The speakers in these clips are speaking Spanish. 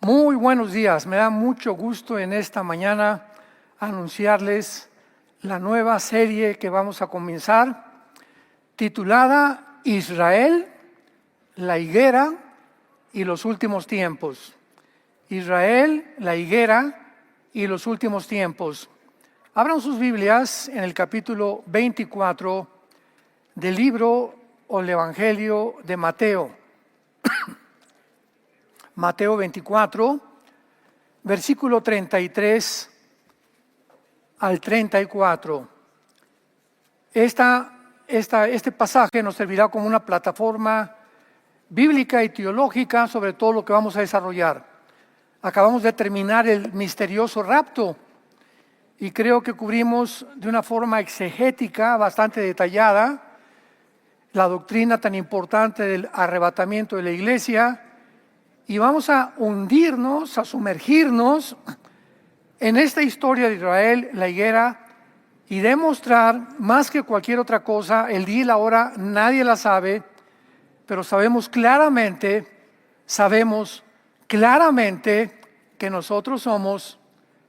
Muy buenos días, me da mucho gusto en esta mañana anunciarles la nueva serie que vamos a comenzar, titulada Israel, la higuera y los últimos tiempos. Israel, la higuera y los últimos tiempos. Abran sus Biblias en el capítulo 24 del libro o el Evangelio de Mateo. Mateo 24, versículo 33 al 34. Este pasaje nos servirá como una plataforma bíblica y teológica sobre todo lo que vamos a desarrollar. Acabamos de terminar el misterioso rapto y creo que cubrimos de una forma exegética bastante detallada la doctrina tan importante del arrebatamiento de la iglesia. Y vamos a hundirnos, a sumergirnos en esta historia de Israel, la higuera, y demostrar más que cualquier otra cosa, el día y la hora nadie la sabe, pero sabemos claramente que nosotros somos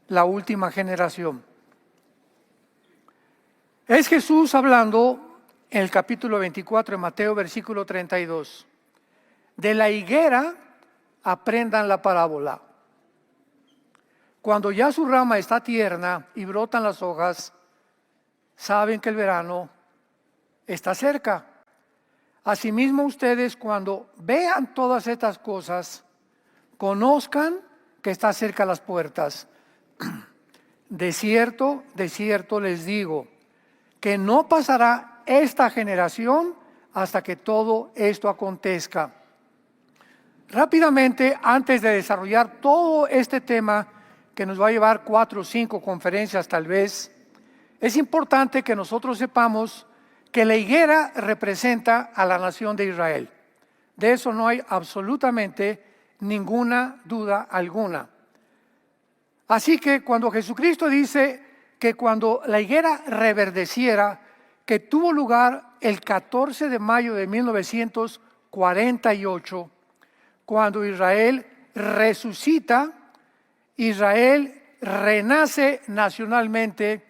la última generación. Es Jesús hablando en el capítulo 24 de Mateo, versículo 32. De la higuera aprendan la parábola. Cuando ya su rama está tierna y brotan las hojas, saben que el verano está cerca. Asimismo ustedes, cuando vean todas estas cosas, conozcan que está cerca las puertas. De cierto les digo, que no pasará esta generación hasta que todo esto acontezca. Rápidamente, antes de desarrollar todo este tema, que nos va a llevar 4 o 5 conferencias tal vez, es importante que nosotros sepamos que la higuera representa a la nación de Israel. De eso no hay absolutamente ninguna duda alguna. Así que cuando Jesucristo dice que cuando la higuera reverdeciera, que tuvo lugar el 14 de mayo de 1948, cuando Israel resucita, Israel renace nacionalmente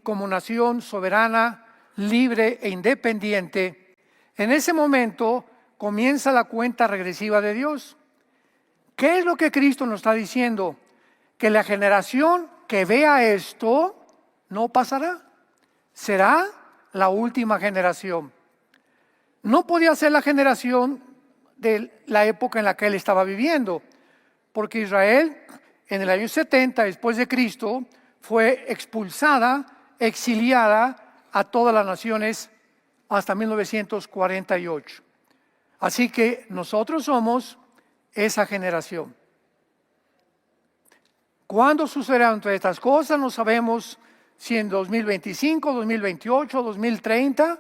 como nación soberana, libre e independiente. En ese momento comienza la cuenta regresiva de Dios. ¿Qué es lo que Cristo nos está diciendo? Que la generación que vea esto no pasará. Será la última generación. No podía ser la generación de la época en la que él estaba viviendo, porque Israel en el año 70 después de Cristo fue expulsada, exiliada a todas las naciones hasta 1948. Así que nosotros somos esa generación. ¿Cuándo sucederán todas estas cosas? No sabemos si en 2025, 2028, 2030,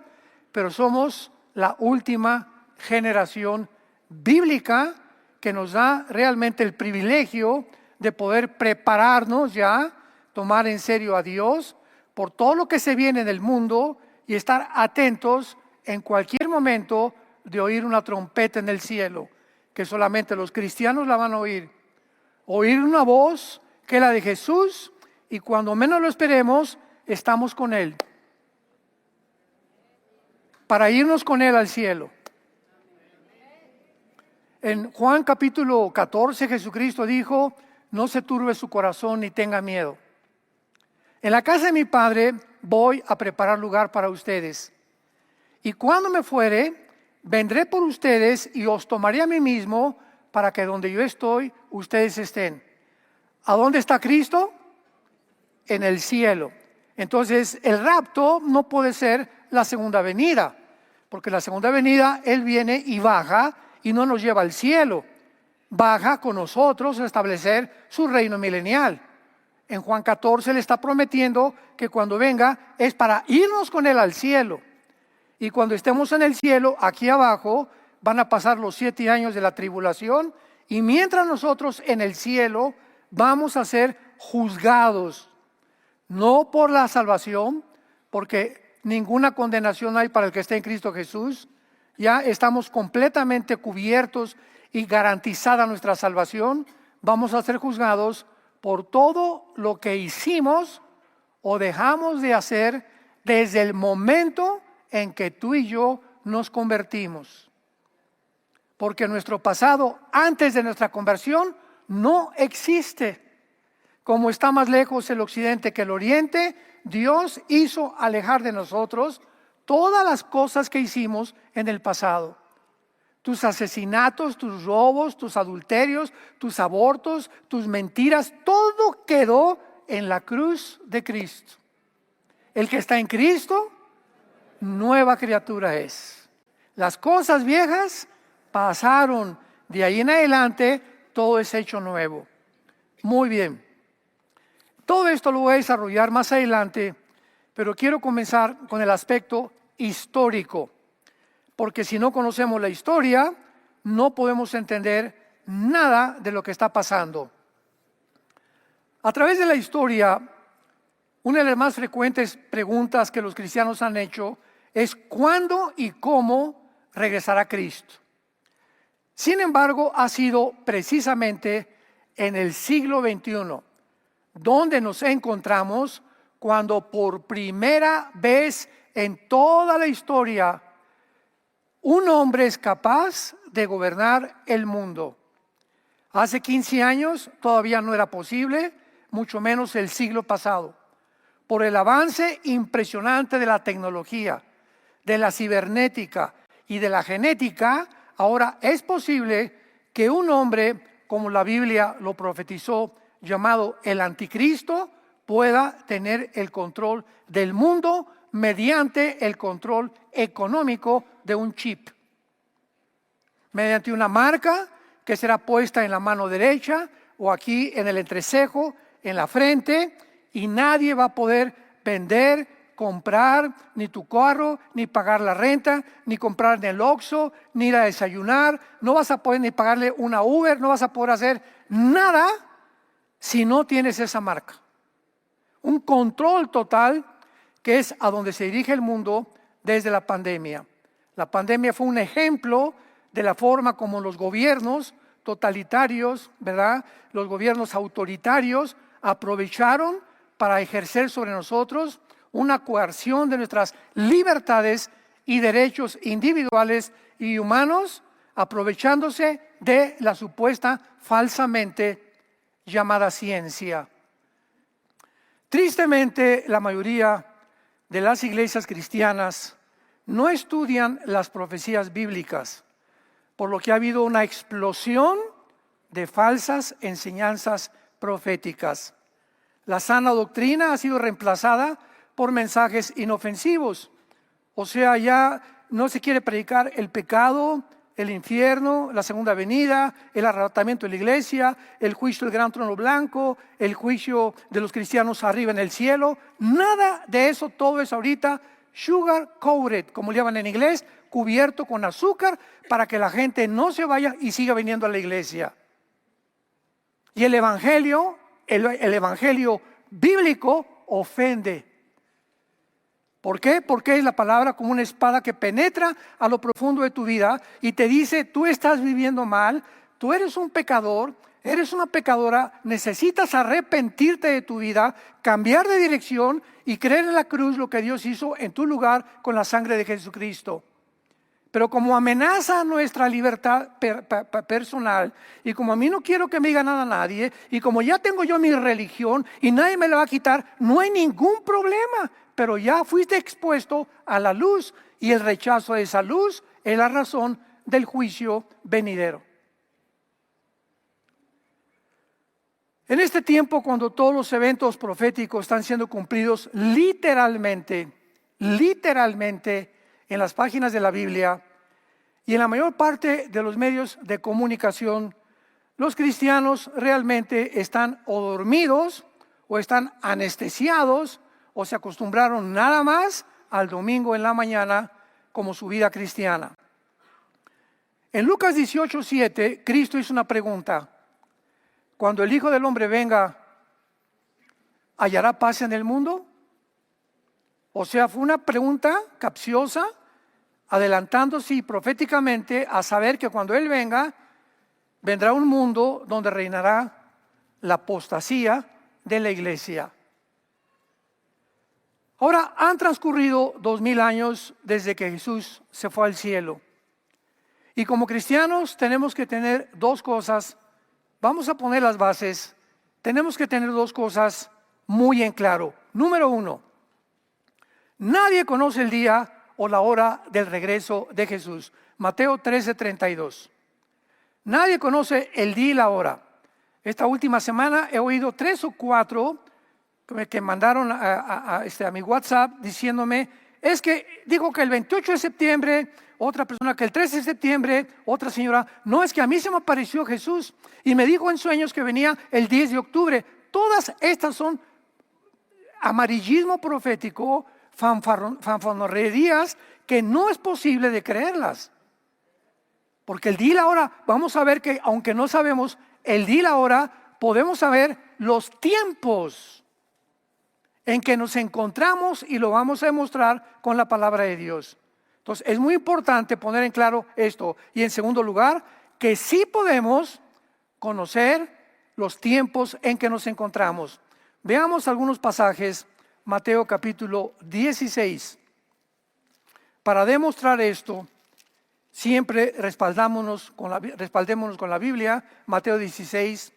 pero somos la última generación bíblica que nos da realmente el privilegio de poder prepararnos ya, tomar en serio a Dios por todo lo que se viene en el mundo y estar atentos en cualquier momento de oír una trompeta en el cielo, que solamente los cristianos la van a oír. Oír una voz que es la de Jesús y cuando menos lo esperemos, estamos con Él. Para irnos con Él al cielo. En Juan capítulo 14, Jesucristo dijo, no se turbe su corazón ni tenga miedo. En la casa de mi Padre voy a preparar lugar para ustedes. Y cuando me fuere, vendré por ustedes y os tomaré a mí mismo para que donde yo estoy, ustedes estén. ¿A dónde está Cristo? En el cielo. Entonces, el rapto no puede ser la segunda venida, porque la segunda venida, Él viene y baja y no nos lleva al cielo. Baja con nosotros a establecer su reino milenial. En Juan 14 le está prometiendo que cuando venga es para irnos con Él al cielo. Y cuando estemos en el cielo, aquí abajo, van a pasar los 7 años de la tribulación. Y mientras nosotros en el cielo vamos a ser juzgados. No por la salvación, porque ninguna condenación hay para el que está en Cristo Jesús. Ya estamos completamente cubiertos y garantizada nuestra salvación. vamos a ser juzgados por todo lo que hicimos o dejamos de hacer desde el momento en que tú y yo nos convertimos. Porque nuestro pasado antes de nuestra conversión no existe. Como está más lejos el occidente que el oriente, Dios hizo alejar de nosotros todas las cosas que hicimos en el pasado. Tus asesinatos, tus robos, tus adulterios, tus abortos, tus mentiras, todo quedó en la cruz de Cristo. El que está en Cristo, nueva criatura es. Las cosas viejas pasaron, de ahí en adelante todo es hecho nuevo. Muy bien. Todo esto lo voy a desarrollar más adelante, pero quiero comenzar con el aspecto histórico, porque si no conocemos la historia, no podemos entender nada de lo que está pasando. A través de la historia, una de las más frecuentes preguntas que los cristianos han hecho es ¿cuándo y cómo regresará Cristo? Sin embargo, ha sido precisamente en el siglo XXI donde nos encontramos cuando por primera vez en toda la historia un hombre es capaz de gobernar el mundo. Hace 15 años todavía no era posible, mucho menos el siglo pasado. Por el avance impresionante de la tecnología, de la cibernética y de la genética, ahora es posible que un hombre, como la Biblia lo profetizó, llamado el anticristo, pueda tener el control del mundo mediante el control económico de un chip. Mediante una marca que será puesta en la mano derecha o aquí en el entrecejo, en la frente, y nadie va a poder vender, comprar ni tu carro, ni pagar la renta, ni comprar en el Oxxo, ni ir a desayunar. No vas a poder ni pagarle una Uber, no vas a poder hacer nada si no tienes esa marca. Un control total que es a donde se dirige el mundo desde la pandemia. La pandemia fue un ejemplo de la forma como los gobiernos totalitarios, ¿verdad? Los gobiernos autoritarios aprovecharon para ejercer sobre nosotros una coerción de nuestras libertades y derechos individuales y humanos, aprovechándose de la supuesta falsamente llamada ciencia. Tristemente, la mayoría de las iglesias cristianas no estudian las profecías bíblicas, por lo que ha habido una explosión de falsas enseñanzas proféticas. La sana doctrina ha sido reemplazada por mensajes inofensivos. O sea, ya no se quiere predicar el pecado, el infierno, la segunda venida, el arrebatamiento de la iglesia, el juicio del gran trono blanco, el juicio de los cristianos arriba en el cielo. Nada de eso, todo es ahorita sugar coated, como le llaman en inglés, cubierto con azúcar para que la gente no se vaya y siga viniendo a la iglesia. Y el evangelio bíblico ofende. ¿Por qué? Porque es la palabra como una espada que penetra a lo profundo de tu vida y te dice, tú estás viviendo mal, tú eres un pecador, eres una pecadora, necesitas arrepentirte de tu vida, cambiar de dirección y creer en la cruz lo que Dios hizo en tu lugar con la sangre de Jesucristo. Pero como amenaza a nuestra libertad personal y como a mí no quiero que me diga nada a nadie y como ya tengo yo mi religión y nadie me la va a quitar, no hay ningún problema. Pero ya fuiste expuesto a la luz y el rechazo de esa luz es la razón del juicio venidero. En este tiempo, cuando todos los eventos proféticos están siendo cumplidos literalmente en las páginas de la Biblia y en la mayor parte de los medios de comunicación, los cristianos realmente están o dormidos o están anestesiados o se acostumbraron nada más al domingo en la mañana como su vida cristiana. En Lucas 18:7, Cristo hizo una pregunta. Cuando el Hijo del Hombre venga, ¿hallará paz en el mundo? O sea, fue una pregunta capciosa, adelantándose proféticamente a saber que cuando Él venga, vendrá un mundo donde reinará la apostasía de la iglesia. Ahora, han transcurrido 2000 años desde que Jesús se fue al cielo. Y como cristianos tenemos que tener dos cosas. Vamos a poner las bases. Tenemos que tener dos cosas muy en claro. Número uno, nadie conoce el día o la hora del regreso de Jesús. Mateo 13:32. Nadie conoce el día y la hora. Esta última semana he oído 3 o 4 que mandaron a mi WhatsApp diciéndome, es que dijo que el 28 de septiembre, otra persona que el 13 de septiembre, otra señora, no, es que a mí se me apareció Jesús y me dijo en sueños que venía el 10 de octubre. Todas estas son amarillismo profético, fanfarronerías que no es posible de creerlas. Porque el día y la hora, vamos a ver que aunque no sabemos el día y la hora, podemos saber los tiempos en que nos encontramos y lo vamos a demostrar con la palabra de Dios. Entonces es muy importante poner en claro esto. Y en segundo lugar, que sí podemos conocer los tiempos en que nos encontramos. Veamos algunos pasajes, Mateo capítulo 16. Para demostrar esto, siempre respaldémonos con la Biblia. Mateo 16,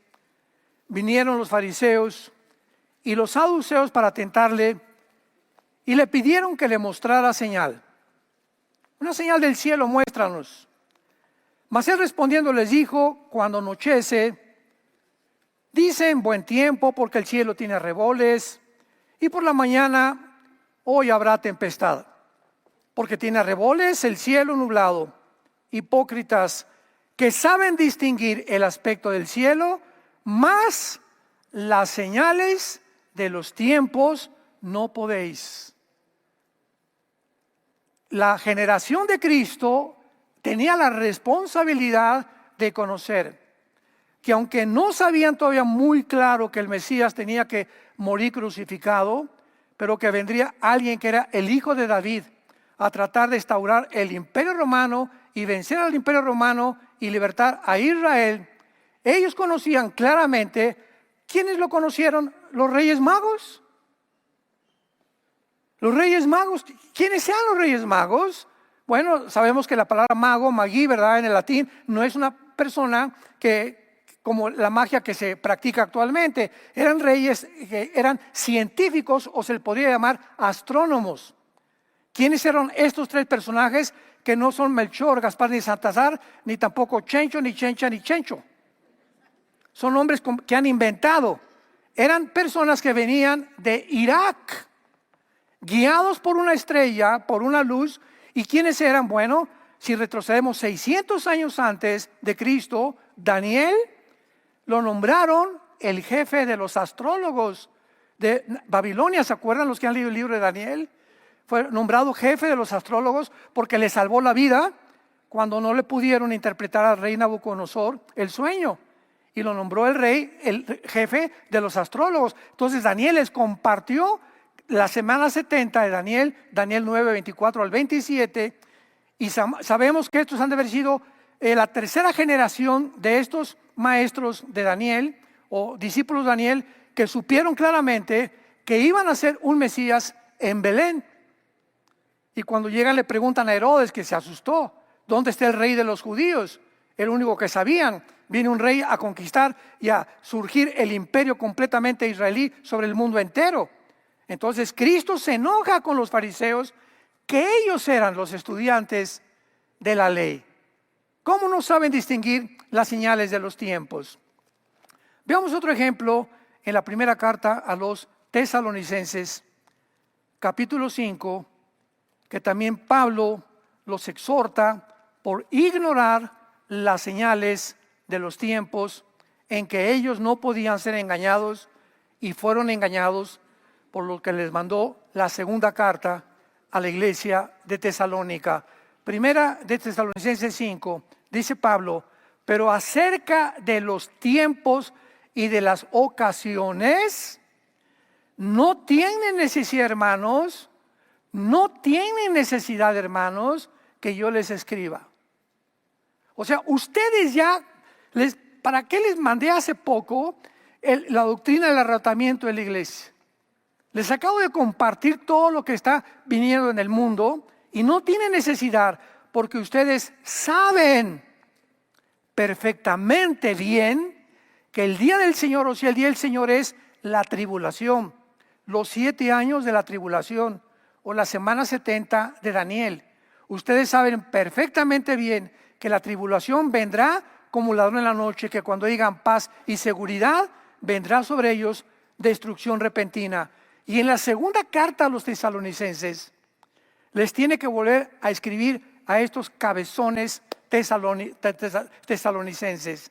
vinieron los fariseos y los saduceos para tentarle y le pidieron que le mostrara señal. Una señal del cielo, muéstranos. Mas él respondiendo les dijo, cuando anochece, dice en buen tiempo porque el cielo tiene arreboles y por la mañana hoy habrá tempestad. Porque tiene arreboles el cielo nublado. Hipócritas que saben distinguir el aspecto del cielo, mas las señales de los tiempos no podéis. La generación de Cristo tenía la responsabilidad de conocer que aunque no sabían todavía muy claro que el Mesías tenía que morir crucificado, pero que vendría alguien que era el hijo de David a tratar de instaurar el imperio romano y vencer al imperio romano y libertar a Israel, ellos conocían claramente. ¿Quiénes lo conocieron? Los Reyes Magos. Los Reyes Magos. ¿Quiénes sean los Reyes Magos? Bueno, sabemos que la palabra mago, magí, ¿verdad? En el latín no es una persona que, como la magia que se practica actualmente, eran reyes que eran científicos o se les podría llamar astrónomos. ¿Quiénes eran estos tres personajes que no son Melchor, Gaspar ni Baltasar, ni tampoco Chencho, ni Chencha, ni Chencho? Son hombres que han inventado. Eran personas que venían de Irak, guiados por una estrella, por una luz. ¿Y quiénes eran? Bueno, si retrocedemos 600 años antes de Cristo, Daniel lo nombraron el jefe de los astrólogos de Babilonia. ¿Se acuerdan los que han leído el libro de Daniel? Fue nombrado jefe de los astrólogos porque le salvó la vida cuando no le pudieron interpretar al rey Nabucodonosor el sueño. Y lo nombró el rey, el jefe de los astrólogos. Entonces Daniel les compartió la semana 70 de Daniel 9, 24 al 27. Y sabemos que estos han de haber sido la tercera generación de estos maestros de Daniel o discípulos de Daniel que supieron claramente que iban a ser un Mesías en Belén. Y cuando llegan le preguntan a Herodes, que se asustó, ¿dónde está el rey de los judíos? El único que sabían. Viene un rey a conquistar y a surgir el imperio completamente israelí sobre el mundo entero. Entonces Cristo se enoja con los fariseos, que ellos eran los estudiantes de la ley. ¿Cómo no saben distinguir las señales de los tiempos? Veamos otro ejemplo en la primera carta a los Tesalonicenses, capítulo 5, que también Pablo los exhorta por ignorar las señales de los tiempos en que ellos no podían ser engañados y fueron engañados, por lo que les mandó la segunda carta a la iglesia de Tesalónica. Primera de Tesalonicenses 5, dice Pablo, pero acerca de los tiempos y de las ocasiones, no tienen necesidad, hermanos, no tienen necesidad, hermanos, que yo les escriba. O sea, ustedes ya, ¿para qué les mandé hace poco la doctrina del arrebatamiento de la iglesia. Les acabo de compartir todo lo que está viniendo en el mundo y no tiene necesidad, porque ustedes saben perfectamente bien que el día del Señor, o sea, el día del Señor es la tribulación, los 7 años de la tribulación o la semana 70 de Daniel. Ustedes saben perfectamente bien que la tribulación vendrá como ladrón en la noche, que cuando digan paz y seguridad, vendrá sobre ellos destrucción repentina. Y en la segunda carta a los tesalonicenses, les tiene que volver a escribir a estos cabezones tesalonicenses.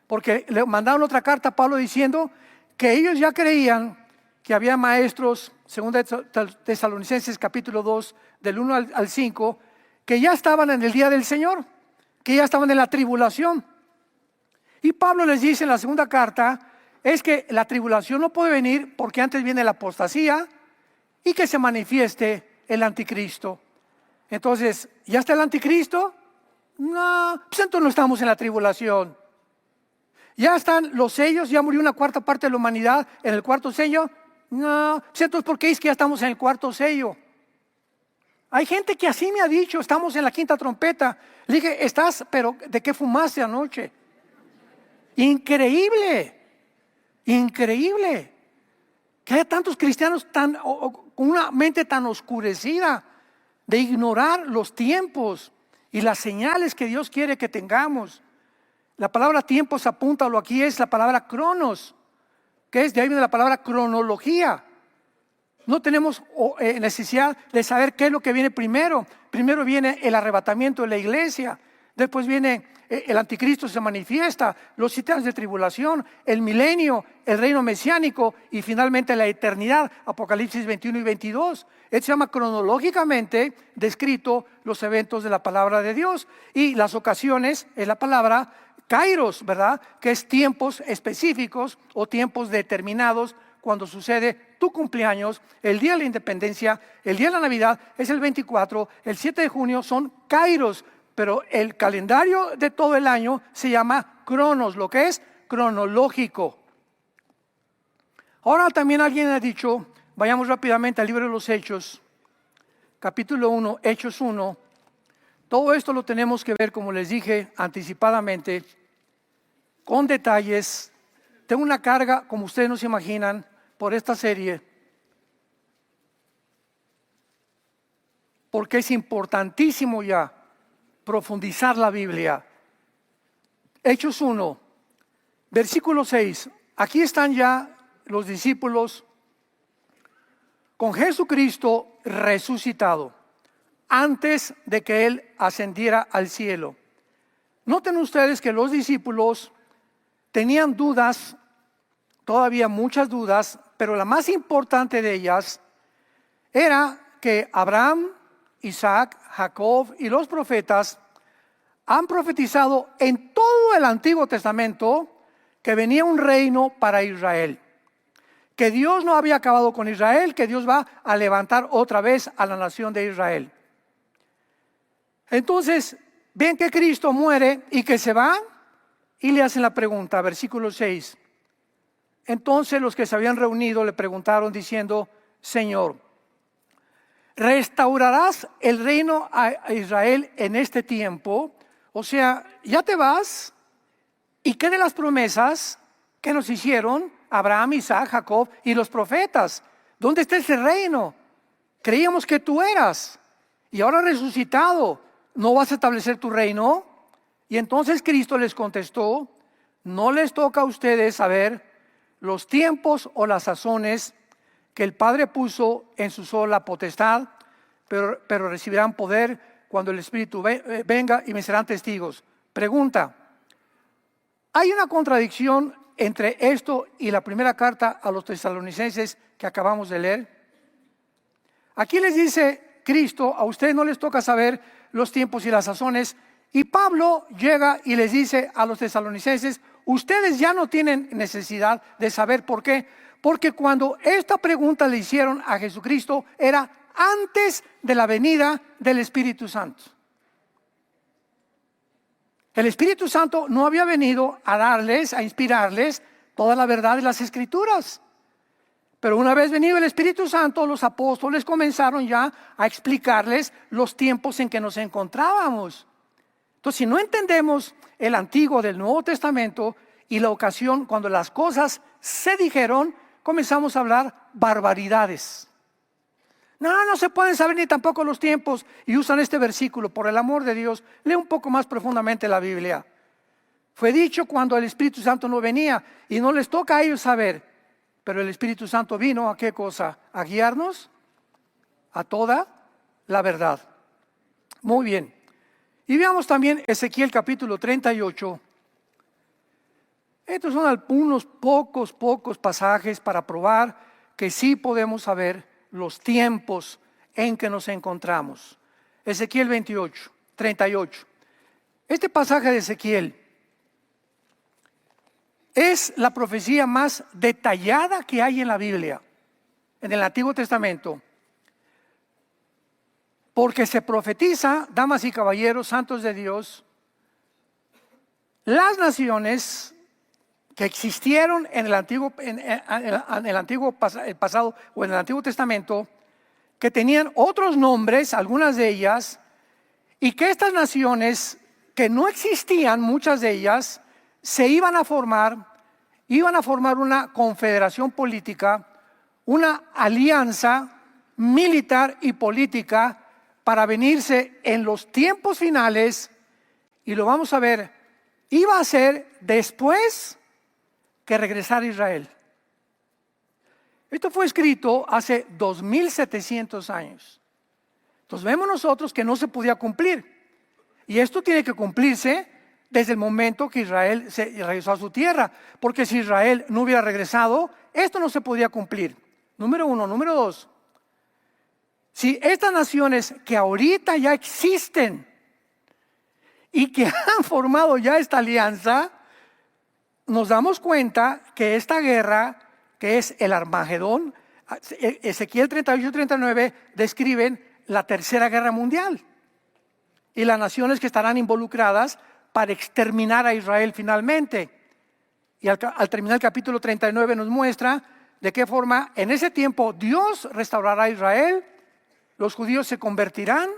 Porque le mandaron otra carta a Pablo diciendo que ellos ya creían que había maestros, según Tesalonicenses capítulo 2, del 1 al 5, que ya estaban en el día del Señor, que ya estaban en la tribulación. Y Pablo les dice en la segunda carta, es que la tribulación no puede venir porque antes viene la apostasía y que se manifieste el anticristo. Entonces, ¿ya está el anticristo? No, pues entonces no estamos en la tribulación. ¿Ya están los sellos? ¿Ya murió una cuarta parte de la humanidad en el cuarto sello? No, pues entonces ¿por qué es que ya estamos en el cuarto sello? Hay gente que así me ha dicho, estamos en la quinta trompeta. Le dije, pero ¿de qué fumaste anoche? Increíble, increíble. Que haya tantos cristianos con una mente tan oscurecida de ignorar los tiempos y las señales que Dios quiere que tengamos. La palabra tiempos, apúntalo aquí, es la palabra cronos, que es de ahí viene la palabra cronología. No tenemos necesidad de saber qué es lo que viene primero. Primero viene el arrebatamiento de la iglesia, después viene el anticristo, se manifiesta, los 7 años de tribulación, el milenio, el reino mesiánico y finalmente la eternidad, Apocalipsis 21 y 22. Esto se llama cronológicamente descrito los eventos de la palabra de Dios y las ocasiones es la palabra kairos, ¿verdad? Que es tiempos específicos o tiempos determinados cuando sucede tu cumpleaños, el día de la independencia, el día de la Navidad es el 24, el 7 de junio son kairos, pero el calendario de todo el año se llama cronos, lo que es cronológico. Ahora también alguien ha dicho, vayamos rápidamente al libro de los Hechos, capítulo 1, Hechos 1. Todo esto lo tenemos que ver, como les dije anticipadamente, con detalles. Tengo una carga, como ustedes no se imaginan, por esta serie, porque es importantísimo ya profundizar la Biblia. Hechos 1, versículo 6. Aquí están ya los discípulos con Jesucristo resucitado, antes de que Él ascendiera al cielo. Noten ustedes que los discípulos tenían dudas, todavía muchas dudas, pero la más importante de ellas era que Abraham, Isaac, Jacob y los profetas han profetizado en todo el Antiguo Testamento que venía un reino para Israel, que Dios no había acabado con Israel, que Dios va a levantar otra vez a la nación de Israel. Entonces ven que Cristo muere y que se va y le hacen la pregunta, versículo 6. Entonces los que se habían reunido le preguntaron diciendo, Señor, ¿restaurarás el reino a Israel en este tiempo? O sea, ¿ya te vas? ¿Y qué de las promesas que nos hicieron Abraham, Isaac, Jacob y los profetas? ¿Dónde está ese reino? Creíamos que tú eras y ahora resucitado, ¿no vas a establecer tu reino? Y entonces Cristo les contestó, no les toca a ustedes saber los tiempos o las sazones que el Padre puso en su sola potestad, pero recibirán poder cuando el Espíritu venga y me serán testigos. Pregunta, ¿hay una contradicción entre esto y la primera carta a los tesalonicenses que acabamos de leer? Aquí les dice Cristo, a ustedes no les toca saber los tiempos y las sazones, y Pablo llega y les dice a los tesalonicenses, ustedes ya no tienen necesidad de saber por qué, porque cuando esta pregunta le hicieron a Jesucristo era antes de la venida del Espíritu Santo. El Espíritu Santo no había venido a darles, a inspirarles toda la verdad de las Escrituras. Pero una vez venido el Espíritu Santo, los apóstoles comenzaron ya a explicarles los tiempos en que nos encontrábamos. Entonces, si no entendemos el Antiguo del Nuevo Testamento y la ocasión cuando las cosas se dijeron, comenzamos a hablar barbaridades. No se pueden saber ni tampoco los tiempos. Y usan este versículo, por el amor de Dios, lee un poco más profundamente la Biblia. Fue dicho cuando el Espíritu Santo no venía y no les toca a ellos saber. Pero el Espíritu Santo vino ¿a qué cosa? A guiarnos a toda la verdad. Muy bien. Y veamos también Ezequiel capítulo 38. Estos son algunos pocos pasajes para probar que sí podemos saber los tiempos en que nos encontramos. Ezequiel 38. Este pasaje de Ezequiel es la profecía más detallada que hay en la Biblia, en el Antiguo Testamento. Porque se profetiza, damas y caballeros, santos de Dios, las naciones que existieron en el pasado o en el Antiguo Testamento, que tenían otros nombres, algunas de ellas, y que estas naciones que no existían, muchas de ellas, se iban a formar una confederación política, una alianza militar y política para venirse en los tiempos finales, y lo vamos a ver, iba a ser después que regresara Israel. Esto fue escrito hace 2700 años. Entonces vemos nosotros que no se podía cumplir. Y esto tiene que cumplirse desde el momento que Israel se regresó a su tierra. Porque si Israel no hubiera regresado, esto no se podía cumplir. Número uno. Número dos. Si estas naciones que ahorita ya existen y que han formado ya esta alianza, nos damos cuenta que esta guerra, que es el Armagedón, Ezequiel 38 y 39 describen la tercera guerra mundial y las naciones que estarán involucradas para exterminar a Israel finalmente. Y al terminar el capítulo 39 nos muestra de qué forma en ese tiempo Dios restaurará a Israel, los judíos se convertirán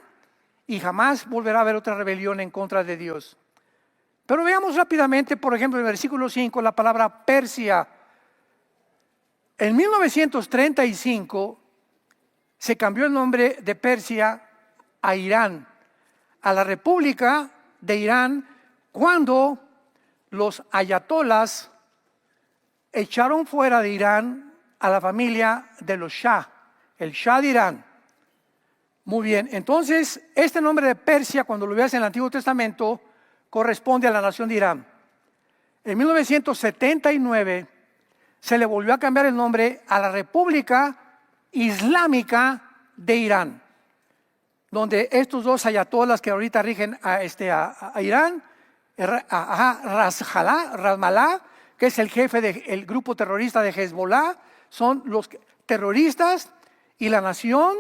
y jamás volverá a haber otra rebelión en contra de Dios. Pero veamos rápidamente, por ejemplo, en el versículo 5, la palabra Persia. En 1935 se cambió el nombre de Persia a Irán, a la República de Irán, cuando los ayatolas echaron fuera de Irán a la familia de los Shah, el Shah de Irán. Muy bien, entonces este nombre de Persia, cuando lo veas en el Antiguo Testamento, corresponde a la nación de Irán. En 1979 se le volvió a cambiar el nombre a la República Islámica de Irán, donde estos dos ayatolas que ahorita rigen a Irán, Ramallah, que es el jefe del grupo terrorista de Hezbollah, son los terroristas, y la nación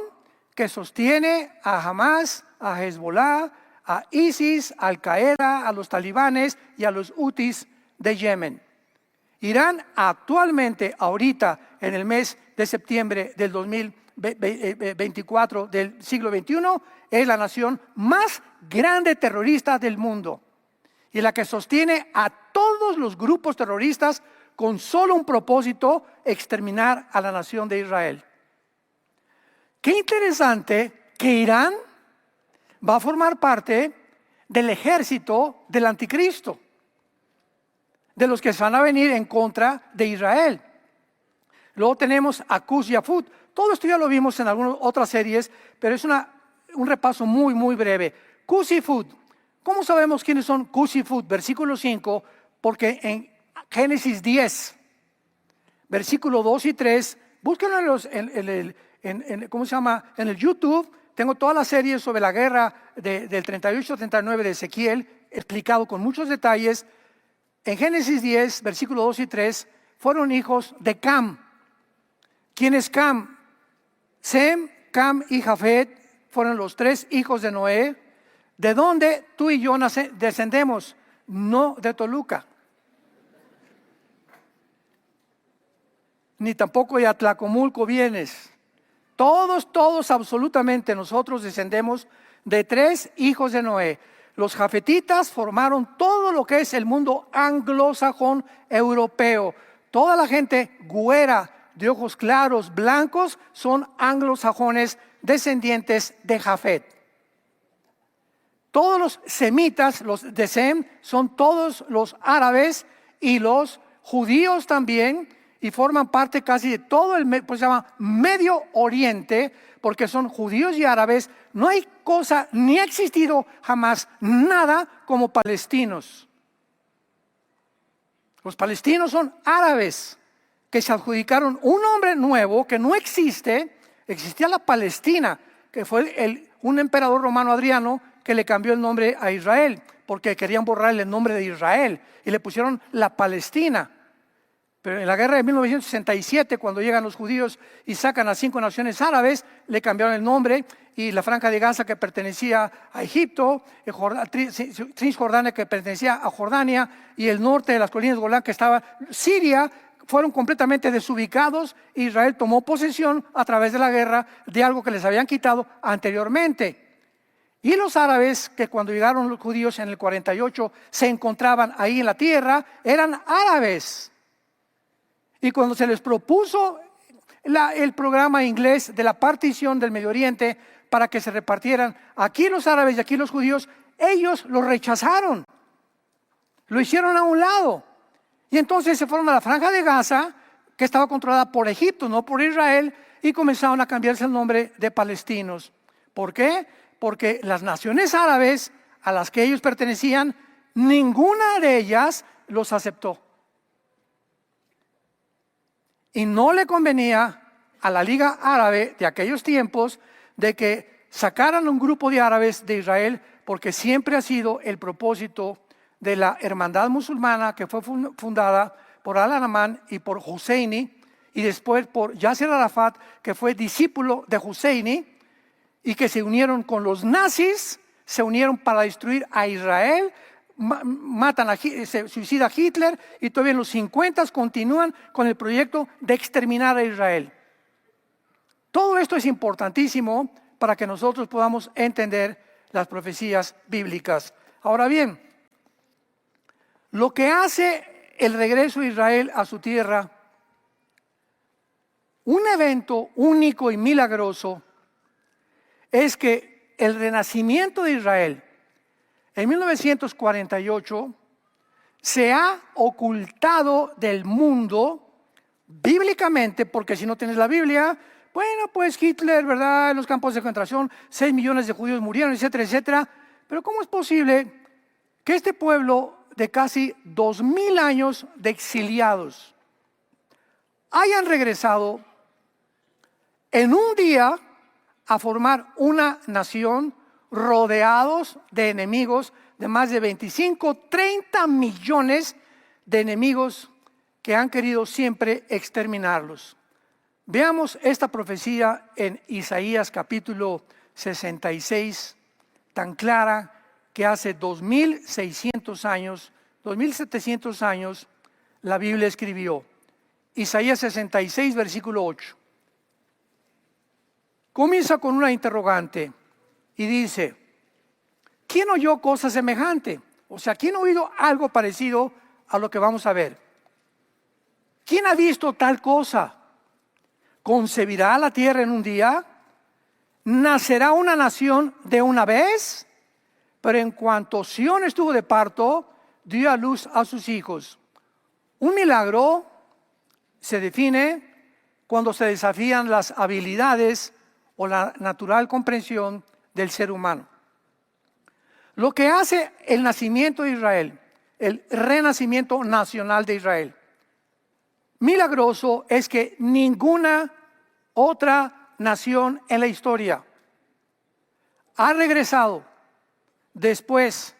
que sostiene a Hamas, a Hezbollah, a ISIS, a Al-Qaeda, a los talibanes y a los hutis de Yemen. Irán actualmente, ahorita, en el mes de septiembre del 2024 del siglo XXI, es la nación más grande terrorista del mundo y la que sostiene a todos los grupos terroristas con solo un propósito: exterminar a la nación de Israel. Qué interesante que Irán va a formar parte del ejército del anticristo, de los que se van a venir en contra de Israel. Luego tenemos a Cush y a Phut. Todo esto ya lo vimos en algunas otras series, pero es un repaso muy breve. Cush y Phut. ¿Cómo sabemos quiénes son Cush y Phut? Versículo 5, porque en Génesis 10, versículo 2 y 3, búsquenlo en el YouTube. Tengo toda la serie sobre la guerra del 38-39 de Ezequiel, explicado con muchos detalles. En Génesis 10, versículo 2 y 3, fueron hijos de Cam. ¿Quién es Cam? Sem, Cam y Jafet fueron los tres hijos de Noé, de donde tú y yo descendemos, no de Toluca. ni tampoco de Atlacomulco vienes. Todos absolutamente nosotros descendemos de 3 hijos de Noé. Los jafetitas formaron todo lo que es el mundo anglosajón europeo. Toda la gente güera, de ojos claros, blancos, son anglosajones descendientes de Jafet. Todos los semitas, los de Sem, son todos los árabes y los judíos también, y forman parte casi de todo el, pues se llama Medio Oriente, porque son judíos y árabes. No hay cosa, ni ha existido jamás nada como palestinos. Los palestinos son árabes que se adjudicaron un nombre nuevo que no existe. Existía la Palestina, que fue un emperador romano, Adriano, que le cambió el nombre a Israel, porque querían borrarle el nombre de Israel y le pusieron la Palestina. Pero en la guerra de 1967, cuando llegan los judíos y sacan a 5 naciones árabes, le cambiaron el nombre, y la Franja de Gaza, que pertenecía a Egipto, Cisjordania, que pertenecía a Jordania, y el norte de las colinas de Golán, que estaba Siria, fueron completamente desubicados. Israel tomó posesión a través de la guerra de algo que les habían quitado anteriormente. Y los árabes, que cuando llegaron los judíos en el 48 se encontraban ahí en la tierra, eran árabes. Y cuando se les propuso el programa inglés de la partición del Medio Oriente para que se repartieran aquí los árabes y aquí los judíos, ellos lo rechazaron, lo hicieron a un lado. Y entonces se fueron a la Franja de Gaza, que estaba controlada por Egipto, no por Israel, y comenzaron a cambiarse el nombre de palestinos. ¿Por qué? Porque las naciones árabes a las que ellos pertenecían, ninguna de ellas los aceptó. Y no le convenía a la Liga Árabe de aquellos tiempos de que sacaran un grupo de árabes de Israel, porque siempre ha sido el propósito de la hermandad musulmana, que fue fundada por Al-Anamán y por Husseini, y después por Yasser Arafat, que fue discípulo de Husseini, y que se unieron con los nazis, se unieron para destruir a Israel. Se suicida Hitler, y todavía en los 50 continúan con el proyecto de exterminar a Israel. Todo esto es importantísimo para que nosotros podamos entender las profecías bíblicas. Ahora bien, lo que hace el regreso de Israel a su tierra, un evento único y milagroso, es que el renacimiento de Israel en 1948 se ha ocultado del mundo bíblicamente, porque si no tienes la Biblia, bueno, pues Hitler, ¿verdad? En los campos de concentración, 6 millones de judíos murieron, etcétera, etcétera. Pero ¿cómo es posible que este pueblo de casi 2000 años de exiliados hayan regresado en un día a formar una nación, rodeados de enemigos, de más de 25, 30 millones de enemigos que han querido siempre exterminarlos? Veamos esta profecía en Isaías capítulo 66, tan clara, que hace 2600 años, 2700 años, la Biblia escribió. Isaías 66, versículo 8. Comienza con una interrogante y dice: ¿quién oyó cosa semejante? O sea, ¿quién ha oído algo parecido a lo que vamos a ver? ¿Quién ha visto tal cosa? ¿Concebirá la tierra en un día? ¿Nacerá una nación de una vez? Pero en cuanto Sión estuvo de parto, dio a luz a sus hijos. Un milagro se define cuando se desafían las habilidades o la natural comprensión del ser humano. Lo que hace el nacimiento de Israel, el renacimiento nacional de Israel, milagroso, es que ninguna otra nación en la historia ha regresado después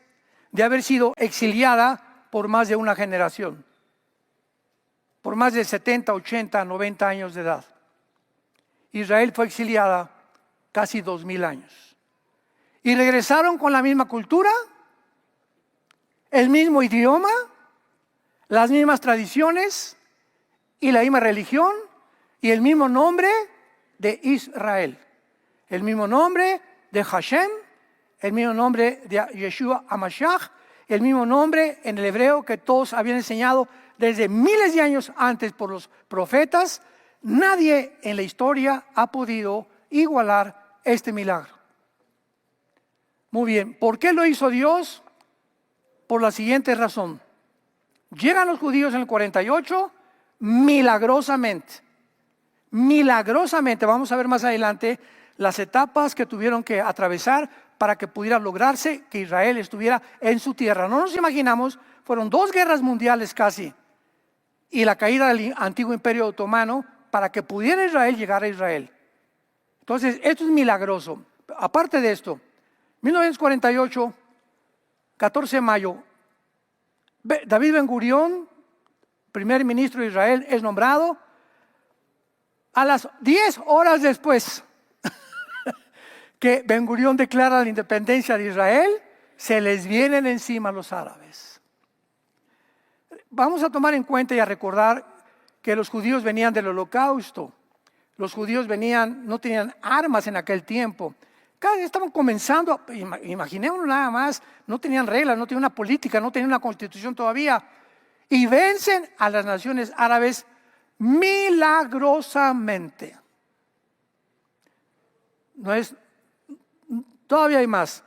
de haber sido exiliada por más de una generación, por más de 70, 80, 90 años de edad. Israel fue exiliada casi 2000 años. Y regresaron con la misma cultura, el mismo idioma, las mismas tradiciones y la misma religión, y el mismo nombre de Israel, el mismo nombre de Hashem, el mismo nombre de Yeshua HaMashiach, el mismo nombre en el hebreo que todos habían enseñado desde miles de años antes por los profetas. Nadie en la historia ha podido igualar este milagro. Muy bien, ¿por qué lo hizo Dios? Por la siguiente razón. Llegan los judíos en el 48 milagrosamente. Milagrosamente, vamos a ver más adelante las etapas que tuvieron que atravesar para que pudiera lograrse que Israel estuviera en su tierra. No nos imaginamos, fueron 2 guerras mundiales casi y la caída del antiguo imperio otomano para que pudiera Israel llegar a Israel. Entonces, esto es milagroso. Aparte de esto, 1948, 14 de mayo, David Ben Gurión, primer ministro de Israel, es nombrado. A las 10 horas después que Ben Gurión declara la independencia de Israel, se les vienen encima los árabes. Vamos a tomar en cuenta y a recordar que los judíos venían del holocausto. Los judíos no tenían armas en aquel tiempo. Cada vez estaban comenzando, imaginémonos nada más, no tenían reglas, no tenían una política, no tenían una constitución todavía. Y vencen a las naciones árabes milagrosamente. Todavía hay más.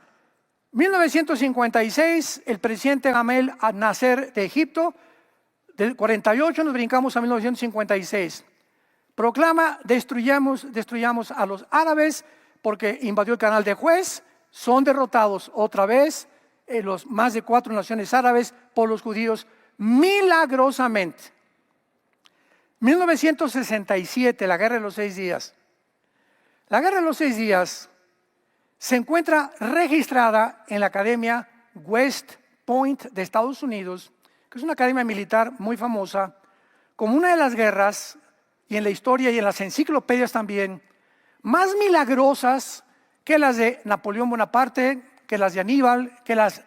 1956, el presidente Gamal Nasser de Egipto, del 48 nos brincamos a 1956. Proclama, destruyamos a los árabes porque invadió el canal de Suez. Son derrotados otra vez los más de 4 naciones árabes por los judíos milagrosamente. 1967, la Guerra de los 6 días. La Guerra de los 6 días se encuentra registrada en la Academia West Point de Estados Unidos, que es una academia militar muy famosa, como una de las guerras, y en la historia y en las enciclopedias también, más milagrosas que las de Napoleón Bonaparte, que las de Aníbal, que las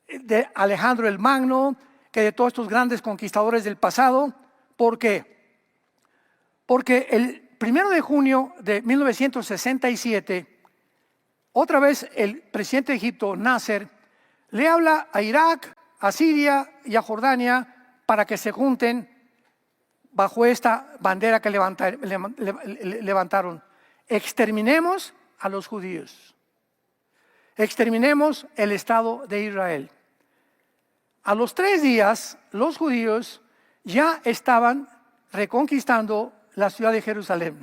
de Alejandro el Magno, que de todos estos grandes conquistadores del pasado. ¿Por qué? Porque el 1 de junio de 1967, otra vez el presidente de Egipto, Nasser, le habla a Irak, a Siria y a Jordania para que se junten bajo esta bandera que levantaron. Exterminemos a los judíos. Exterminemos el Estado de Israel. A los 3 días, los judíos ya estaban reconquistando la ciudad de Jerusalén.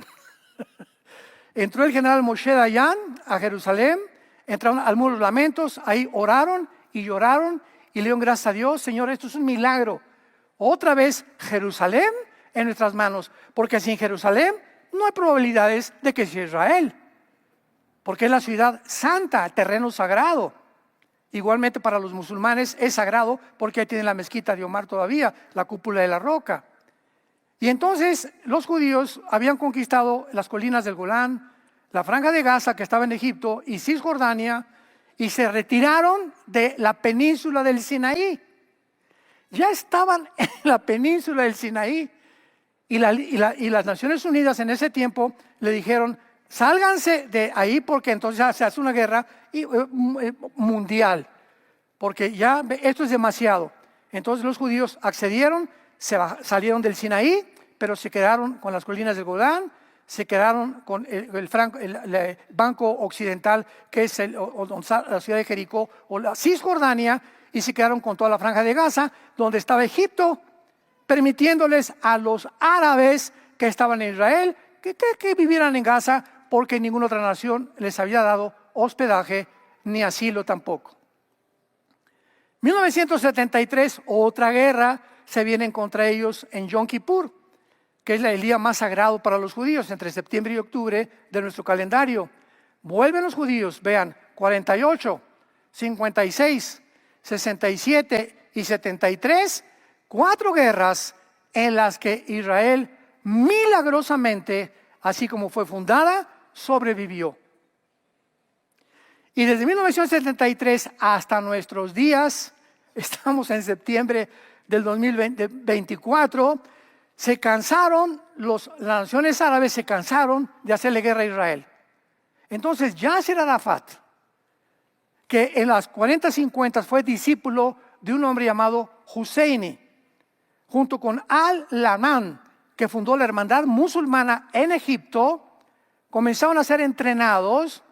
Entró el general Moshe Dayan a Jerusalén, entraron al Muro de los Lamentos, ahí oraron y lloraron y le dieron gracias a Dios. Señor, esto es un milagro. Otra vez Jerusalén en nuestras manos, porque sin Jerusalén no hay probabilidades de que sea Israel, porque es la ciudad santa, el terreno sagrado. Igualmente para los musulmanes es sagrado porque ahí tienen la mezquita de Omar todavía, la cúpula de la roca. Y entonces los judíos habían conquistado las colinas del Golán, la franja de Gaza que estaba en Egipto y Cisjordania, y se retiraron de la península del Sinaí. Ya estaban en la península del Sinaí y las Naciones Unidas en ese tiempo le dijeron: sálganse de ahí porque entonces se hace una guerra mundial, porque ya esto es demasiado. Entonces los judíos accedieron, salieron del Sinaí, pero se quedaron con las colinas del Golán, se quedaron con el banco occidental, que es la ciudad de Jericó o la Cisjordania, y se quedaron con toda la franja de Gaza, donde estaba Egipto, permitiéndoles a los árabes que estaban en Israel que vivieran en Gaza, porque ninguna otra nación les había dado hospedaje ni asilo tampoco. 1973, otra guerra se viene contra ellos en Yom Kippur, que es el día más sagrado para los judíos, entre septiembre y octubre de nuestro calendario. Vuelven los judíos, vean, 48, 56, 67 y 73, 4 guerras en las que Israel milagrosamente, así como fue fundada, sobrevivió. Y desde 1973 hasta nuestros días, estamos en septiembre del 2024, se cansaron, las naciones árabes se cansaron de hacerle guerra a Israel. Entonces Yasser Arafat, que en las 40-50 fue discípulo de un hombre llamado Husseini, junto con Al-Laman, que fundó la hermandad musulmana en Egipto, comenzaron a ser entrenados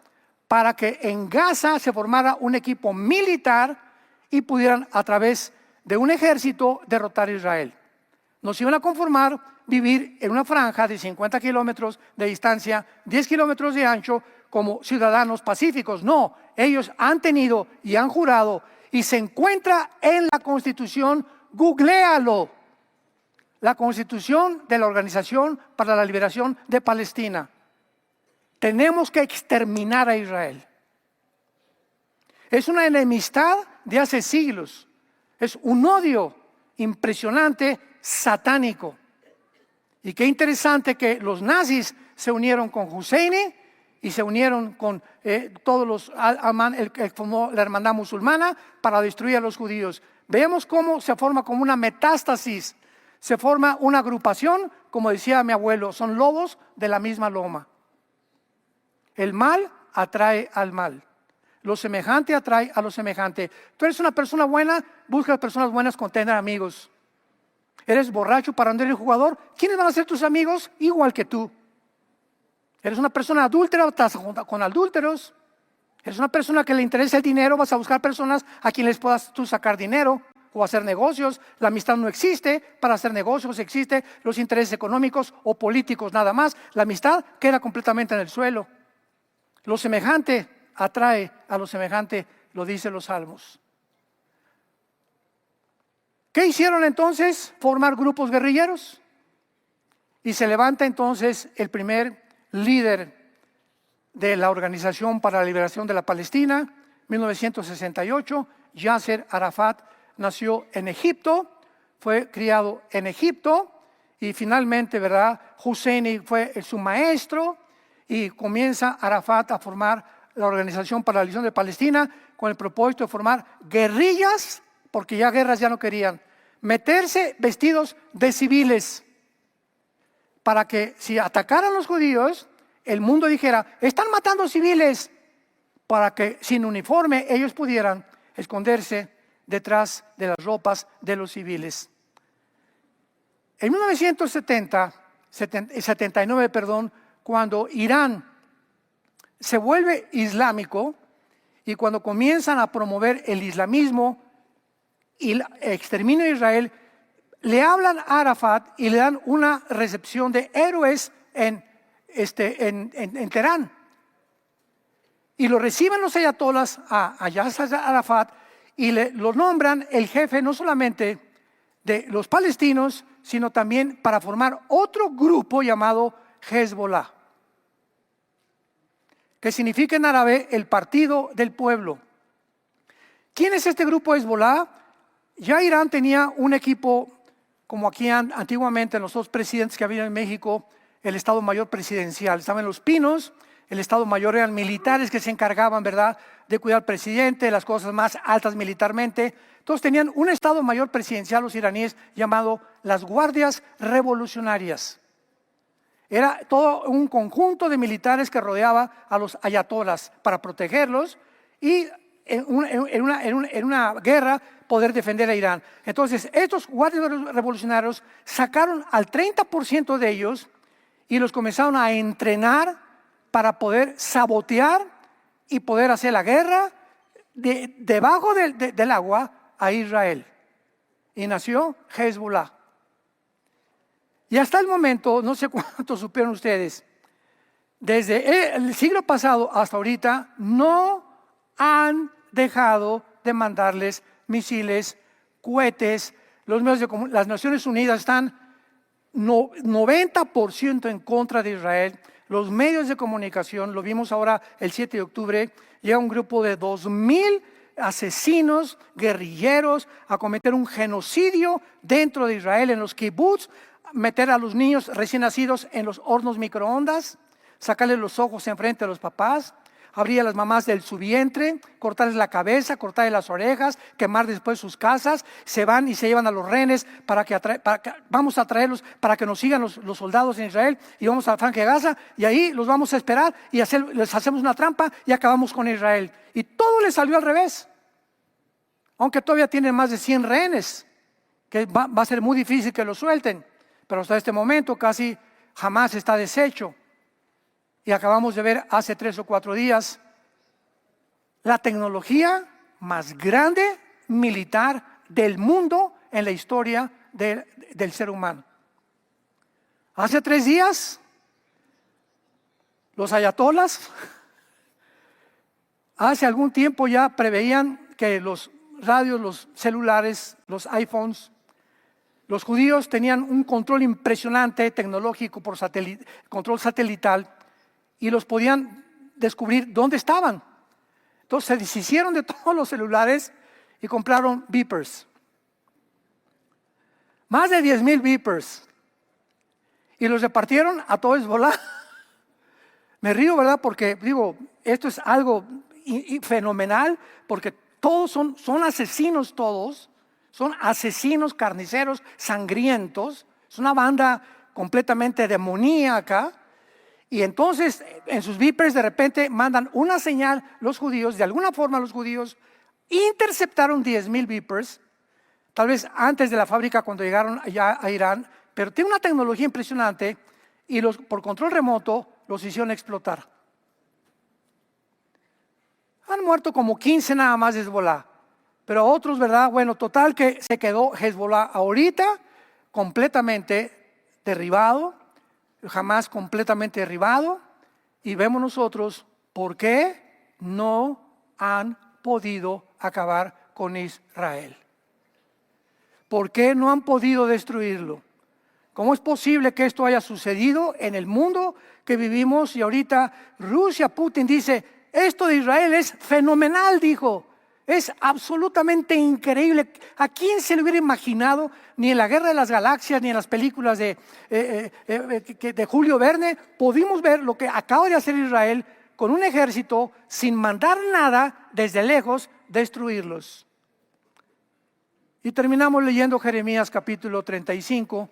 para que en Gaza se formara un equipo militar y pudieran a través de un ejército derrotar a Israel. Nos iban a conformar vivir en una franja de 50 kilómetros de distancia, 10 kilómetros de ancho, como ciudadanos pacíficos. No, ellos han tenido y han jurado, y se encuentra en la Constitución, googléalo, la Constitución de la Organización para la Liberación de Palestina. Tenemos que exterminar a Israel. Es una enemistad de hace siglos. Es un odio impresionante, satánico. Y qué interesante que los nazis se unieron con Husseini y se unieron con todos los el que formó la hermandad musulmana para destruir a los judíos. Veamos cómo se forma como una metástasis. Se forma una agrupación, como decía mi abuelo, son lobos de la misma loma. El mal atrae al mal. Lo semejante atrae a lo semejante. Tú eres una persona buena, buscas personas buenas con tener amigos. Eres borracho, parrandero y jugador. ¿Quiénes van a ser tus amigos? Igual que tú. Eres una persona adúltera, estás con adúlteros. Eres una persona que le interesa el dinero, vas a buscar personas a quien les puedas tú sacar dinero o hacer negocios. La amistad no existe para hacer negocios, existe los intereses económicos o políticos nada más. La amistad queda completamente en el suelo. Lo semejante atrae a lo semejante, lo dicen los salmos. ¿Qué hicieron entonces? Formar grupos guerrilleros. Y se levanta entonces el primer líder de la Organización para la Liberación de la Palestina, 1968, Yasser Arafat. Nació en Egipto, fue criado en Egipto y finalmente, ¿verdad? Husseini fue su maestro y comienza Arafat a formar la Organización para la Liberación de Palestina con el propósito de formar guerrillas, porque ya guerras ya no querían, meterse vestidos de civiles para que si atacaran los judíos, el mundo dijera, están matando civiles, para que sin uniforme ellos pudieran esconderse detrás de las ropas de los civiles. En 1979, cuando Irán se vuelve islámico y cuando comienzan a promover el islamismo y el exterminio de Israel, le hablan a Arafat y le dan una recepción de héroes en Teherán. Y lo reciben los ayatolás a Yasser Arafat y lo nombran el jefe no solamente de los palestinos, sino también para formar otro grupo llamado Hezbollah, que significa en árabe el partido del pueblo. ¿Quién es este grupo Hezbollah? Ya Irán tenía un equipo, como aquí antiguamente los dos presidentes que había en México, el Estado Mayor Presidencial. Estaban los Pinos, el Estado Mayor eran militares que se encargaban, ¿verdad?, de cuidar al presidente, las cosas más altas militarmente. Entonces tenían un Estado Mayor Presidencial los iraníes llamado las Guardias Revolucionarias. Era todo un conjunto de militares que rodeaba a los ayatolás para protegerlos y en una guerra poder defender a Irán. Entonces estos guardias revolucionarios sacaron al 30% de ellos y los comenzaron a entrenar para poder sabotear y poder hacer la guerra debajo del agua a Israel. Y nació Hezbollah. Y hasta el momento, no sé cuánto supieron ustedes, desde el siglo pasado hasta ahorita, no han dejado de mandarles misiles, cohetes. Las Naciones Unidas están 90% en contra de Israel. Los medios de comunicación, lo vimos ahora el 7 de octubre, llega un grupo de 2,000 asesinos, guerrilleros, a cometer un genocidio dentro de Israel, en los kibbutz, meter a los niños recién nacidos en los hornos microondas, sacarles los ojos enfrente a los papás, abrir a las mamás de su vientre, cortarles la cabeza, cortarles las orejas, quemar después sus casas. Se van y se llevan a los rehenes vamos a traerlos para que nos sigan los soldados en Israel, y vamos a la franja de Gaza, y ahí los vamos a esperar y les hacemos una trampa y acabamos con Israel. Y todo les salió al revés, aunque todavía tienen más de 100 rehenes, que va a ser muy difícil que los suelten, pero hasta este momento casi jamás está deshecho. Y acabamos de ver hace 3 o 4 días la tecnología más grande militar del mundo en la historia del ser humano. Hace 3 días los ayatolas hace algún tiempo ya preveían que los radios, los celulares, los iPhones, los judíos tenían un control impresionante tecnológico por control satelital, y los podían descubrir dónde estaban. Entonces se deshicieron de todos los celulares y compraron beepers. Más de 10,000 beepers. Y los repartieron a todo Hezbolá. Me río, ¿verdad? Porque digo, esto es algo fenomenal, porque todos son asesinos todos. Son asesinos, carniceros, sangrientos. Es una banda completamente demoníaca. Y entonces en sus beepers de repente mandan una señal los judíos. De alguna forma los judíos interceptaron 10,000 beepers, tal vez antes de la fábrica cuando llegaron allá a Irán, pero tiene una tecnología impresionante, y por control remoto los hicieron explotar. Han muerto como 15 nada más de Hezbolá, pero otros, ¿verdad? Bueno, total que se quedó Hezbolá ahorita completamente derribado, jamás completamente derribado, y vemos nosotros por qué no han podido acabar con Israel. ¿Por qué no han podido destruirlo? ¿Cómo es posible que esto haya sucedido en el mundo que vivimos? Y ahorita Rusia, Putin dice, esto de Israel es fenomenal, dijo. Es absolutamente increíble. ¿A quién se le hubiera imaginado? Ni en la Guerra de las Galaxias, ni en las películas de Julio Verne, pudimos ver lo que acaba de hacer Israel con un ejército sin mandar nada, desde lejos destruirlos. Y terminamos leyendo Jeremías capítulo 35,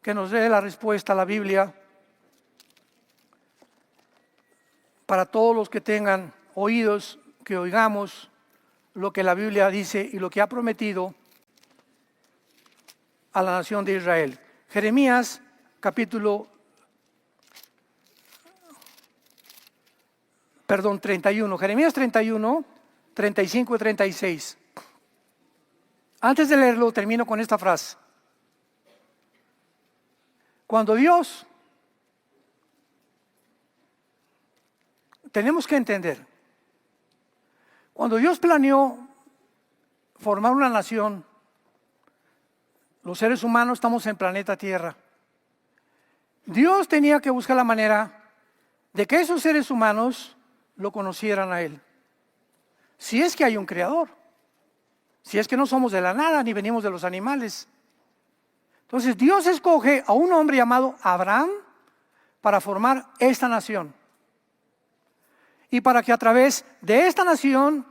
que nos dé la respuesta a la Biblia para todos los que tengan oídos, que oigamos lo que la Biblia dice y lo que ha prometido a la nación de Israel. Jeremías capítulo 31, Jeremías 31, 35 y 36. Antes de leerlo, termino con esta frase. Cuando Dios, tenemos que entender, cuando Dios planeó formar una nación, los seres humanos estamos en planeta Tierra. Dios tenía que buscar la manera de que esos seres humanos lo conocieran a Él. Si es que hay un creador, si es que no somos de la nada ni venimos de los animales. Entonces Dios escoge a un hombre llamado Abraham para formar esta nación. Y para que a través de esta nación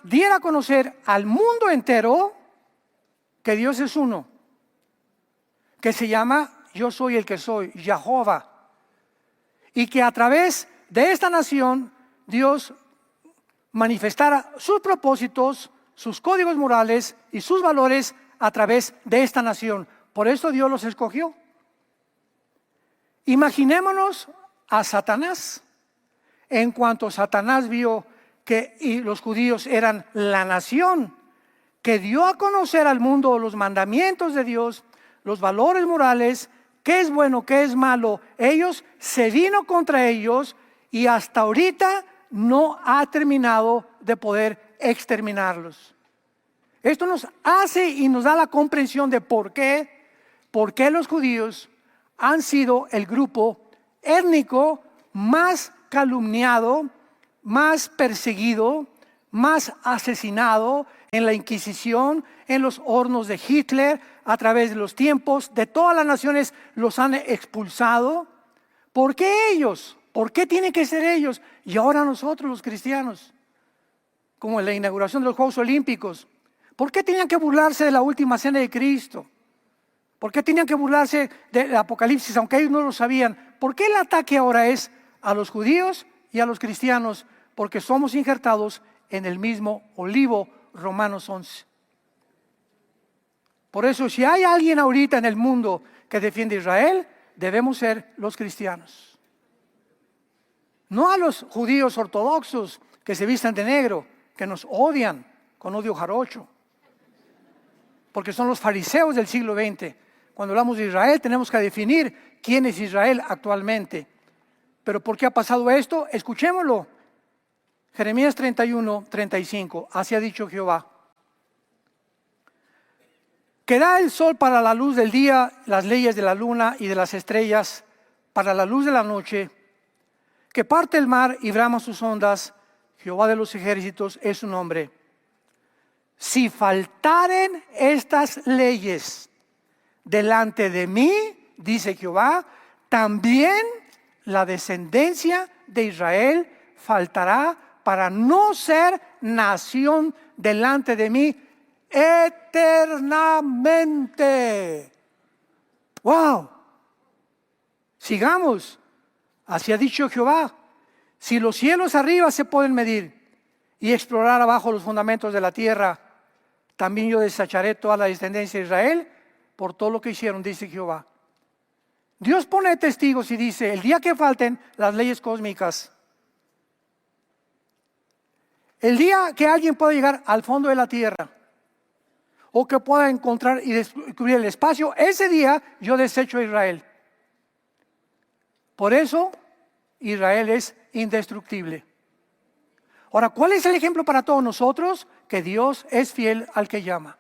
diera a conocer al mundo entero que Dios es uno, que se llama Yo soy el que soy, Jehová. Y que a través de esta nación Dios manifestara sus propósitos, sus códigos morales y sus valores a través de esta nación. Por eso Dios los escogió. Imaginémonos a Satanás. En cuanto Satanás vio que los judíos eran la nación que dio a conocer al mundo los mandamientos de Dios, los valores morales, qué es bueno, qué es malo, ellos se vino contra ellos, y hasta ahorita no ha terminado de poder exterminarlos. Esto nos hace y nos da la comprensión de por qué los judíos han sido el grupo étnico más calumniado, más perseguido, más asesinado en la Inquisición, en los hornos de Hitler, a través de los tiempos, de todas las naciones los han expulsado. ¿Por qué ellos? ¿Por qué tienen que ser ellos? Y ahora nosotros los cristianos, como en la inauguración de los Juegos Olímpicos. ¿Por qué tenían que burlarse de la última cena de Cristo? ¿Por qué tenían que burlarse del Apocalipsis, aunque ellos no lo sabían? ¿Por qué el ataque ahora es a los judíos y a los cristianos? Porque somos injertados en el mismo olivo, Romanos 11. Por eso, si hay alguien ahorita en el mundo que defiende a Israel, debemos ser los cristianos. No a los judíos ortodoxos que se visten de negro, que nos odian con odio jarocho. Porque son los fariseos del siglo XX. Cuando hablamos de Israel tenemos que definir quién es Israel actualmente. Pero ¿por qué ha pasado esto? Escuchémoslo. Jeremías 31, 35. Así ha dicho Jehová. Que da el sol para la luz del día, las leyes de la luna y de las estrellas, para la luz de la noche, que parte el mar y brama sus ondas, Jehová de los ejércitos es su nombre. Si faltaren estas leyes delante de mí, dice Jehová, también la descendencia de Israel faltará para no ser nación delante de mí eternamente. ¡Wow! Sigamos. Así ha dicho Jehová. Si los cielos arriba se pueden medir y explorar abajo los fundamentos de la tierra, también yo desecharé toda la descendencia de Israel por todo lo que hicieron, dice Jehová. Dios pone testigos y dice, el día que falten las leyes cósmicas, el día que alguien pueda llegar al fondo de la tierra, o que pueda encontrar y descubrir el espacio, ese día yo desecho a Israel. Por eso Israel es indestructible. Ahora, ¿cuál es el ejemplo para todos nosotros? Que Dios es fiel al que llama.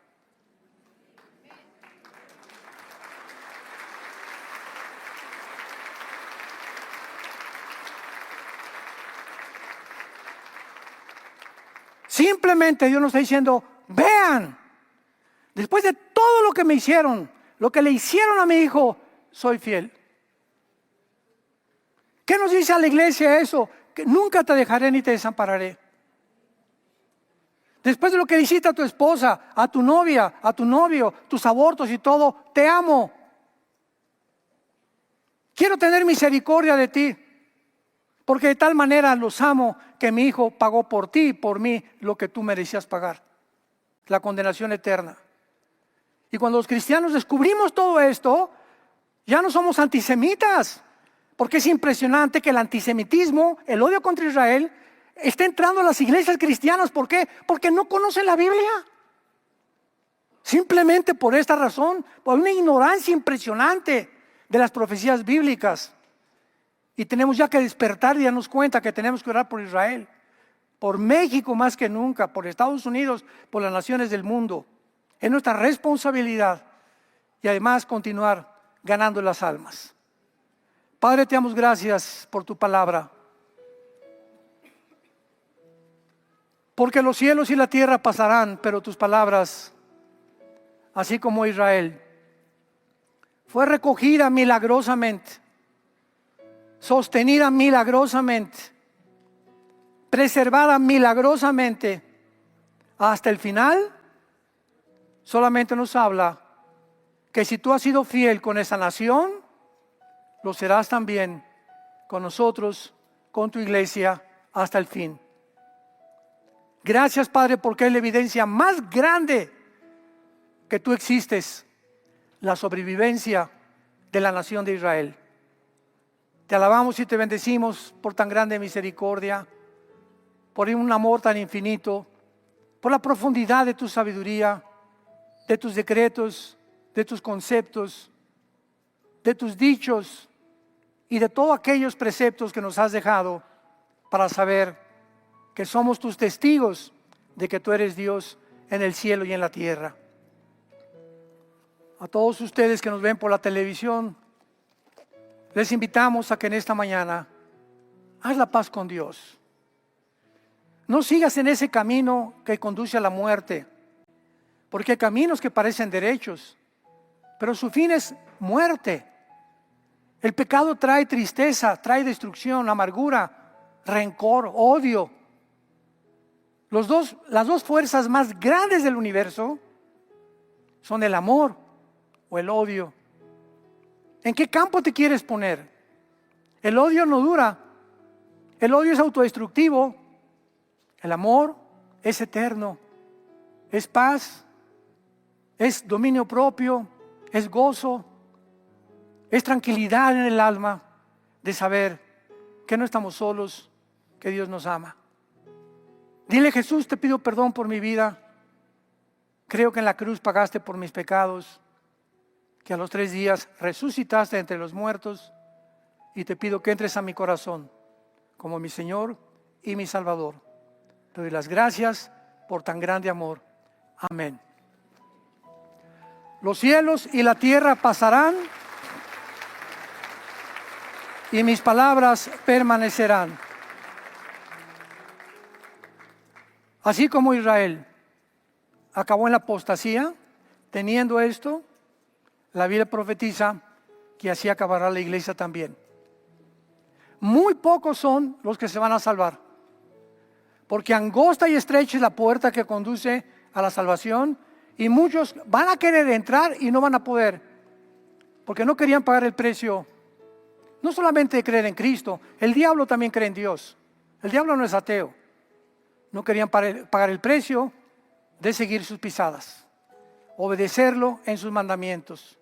Simplemente Dios nos está diciendo, vean, después de todo lo que me hicieron, lo que le hicieron a mi hijo, soy fiel. ¿Qué nos dice a la iglesia eso? Que nunca te dejaré ni te desampararé. Después de lo que le hiciste a tu esposa, a tu novia, a tu novio, tus abortos y todo, te amo. Quiero tener misericordia de ti, porque de tal manera los amo que mi hijo pagó por ti y por mí lo que tú merecías pagar, la condenación eterna. Y cuando los cristianos descubrimos todo esto, ya no somos antisemitas, porque es impresionante que el antisemitismo, el odio contra Israel, está entrando a las iglesias cristianas. ¿Por qué? Porque no conocen la Biblia. Simplemente por esta razón, por una ignorancia impresionante de las profecías bíblicas. Y tenemos ya que despertar y darnos cuenta que tenemos que orar por Israel, por México más que nunca, por Estados Unidos, por las naciones del mundo. Es nuestra responsabilidad y además continuar ganando las almas. Padre, te damos gracias por tu palabra. Porque los cielos y la tierra pasarán, pero tus palabras, así como Israel, fue recogida milagrosamente, sostenida milagrosamente, preservada milagrosamente hasta el final. Solamente nos habla que si tú has sido fiel con esa nación, lo serás también con nosotros, con tu iglesia, hasta el fin. Gracias, Padre, porque es la evidencia más grande que tú existes, la sobrevivencia de la nación de Israel. Te alabamos y te bendecimos por tan grande misericordia, por un amor tan infinito, por la profundidad de tu sabiduría, de tus decretos, de tus conceptos, de tus dichos y de todos aquellos preceptos que nos has dejado para saber que somos tus testigos de que tú eres Dios en el cielo y en la tierra. A todos ustedes que nos ven por la televisión, les invitamos a que en esta mañana haz la paz con Dios. No sigas en ese camino que conduce a la muerte, porque hay caminos que parecen derechos, pero su fin es muerte. El pecado trae tristeza, trae destrucción, amargura, rencor, odio. Las dos fuerzas más grandes del universo son el amor o el odio. ¿En qué campo te quieres poner? El odio no dura. El odio es autodestructivo. El amor es eterno. Es paz. Es dominio propio. Es gozo. Es tranquilidad en el alma de saber que no estamos solos, que Dios nos ama. Dile: Jesús, te pido perdón por mi vida. Creo que en la cruz pagaste por mis pecados, que a los 3 días resucitaste entre los muertos, y te pido que entres a mi corazón como mi Señor y mi Salvador. Te doy las gracias por tan grande amor. Amén. Los cielos y la tierra pasarán, y mis palabras permanecerán. Así como Israel acabó en la apostasía, teniendo esto, la Biblia profetiza que así acabará la iglesia también. Muy pocos son los que se van a salvar, porque angosta y estrecha es la puerta que conduce a la salvación, y muchos van a querer entrar y no van a poder, porque no querían pagar el precio. No solamente de creer en Cristo, el diablo también cree en Dios. El diablo no es ateo. No querían pagar el precio de seguir sus pisadas, obedecerlo en sus mandamientos.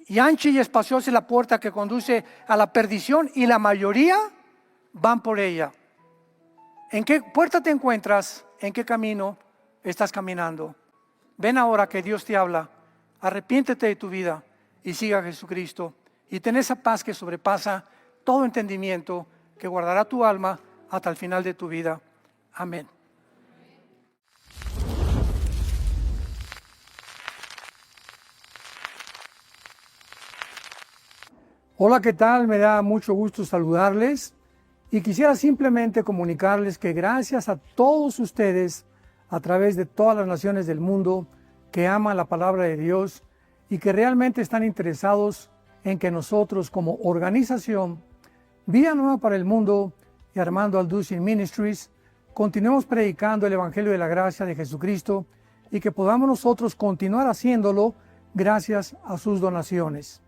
Y ancha y espaciosa es la puerta que conduce a la perdición, y la mayoría van por ella. ¿En qué puerta te encuentras? ¿En qué camino estás caminando? Ven ahora que Dios te habla. Arrepiéntete de tu vida y siga a Jesucristo. Y ten esa paz que sobrepasa todo entendimiento, que guardará tu alma hasta el final de tu vida. Amén. Hola, ¿qué tal? Me da mucho gusto saludarles, y quisiera simplemente comunicarles que gracias a todos ustedes a través de todas las naciones del mundo que aman la palabra de Dios y que realmente están interesados en que nosotros, como organización Vida Nueva para el Mundo y Armando Alducin Ministries, continuemos predicando el Evangelio de la gracia de Jesucristo, y que podamos nosotros continuar haciéndolo gracias a sus donaciones.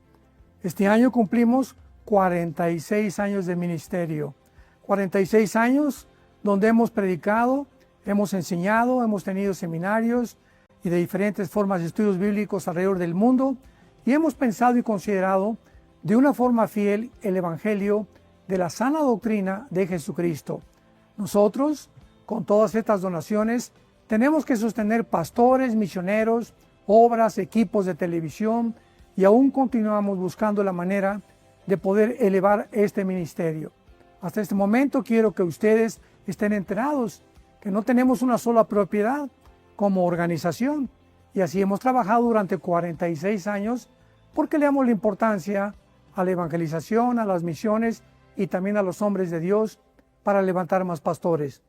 Este año cumplimos 46 años de ministerio, 46 años donde hemos predicado, hemos enseñado, hemos tenido seminarios y de diferentes formas de estudios bíblicos alrededor del mundo, y hemos pensado y considerado de una forma fiel el Evangelio de la sana doctrina de Jesucristo. Nosotros, con todas estas donaciones, tenemos que sostener pastores, misioneros, obras, equipos de televisión, y aún continuamos buscando la manera de poder elevar este ministerio. Hasta este momento quiero que ustedes estén enterados que no tenemos una sola propiedad como organización, y así hemos trabajado durante 46 años porque le damos la importancia a la evangelización, a las misiones y también a los hombres de Dios para levantar más pastores.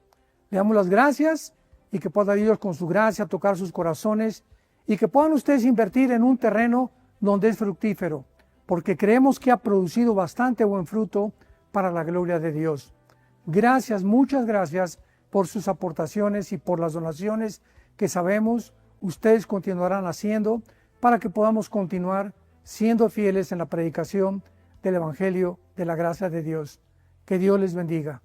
Le damos las gracias, y que pueda Dios con su gracia tocar sus corazones, y que puedan ustedes invertir en un terreno donde es fructífero, porque creemos que ha producido bastante buen fruto para la gloria de Dios. Gracias, muchas gracias por sus aportaciones y por las donaciones que sabemos ustedes continuarán haciendo para que podamos continuar siendo fieles en la predicación del Evangelio de la gracia de Dios. Que Dios les bendiga.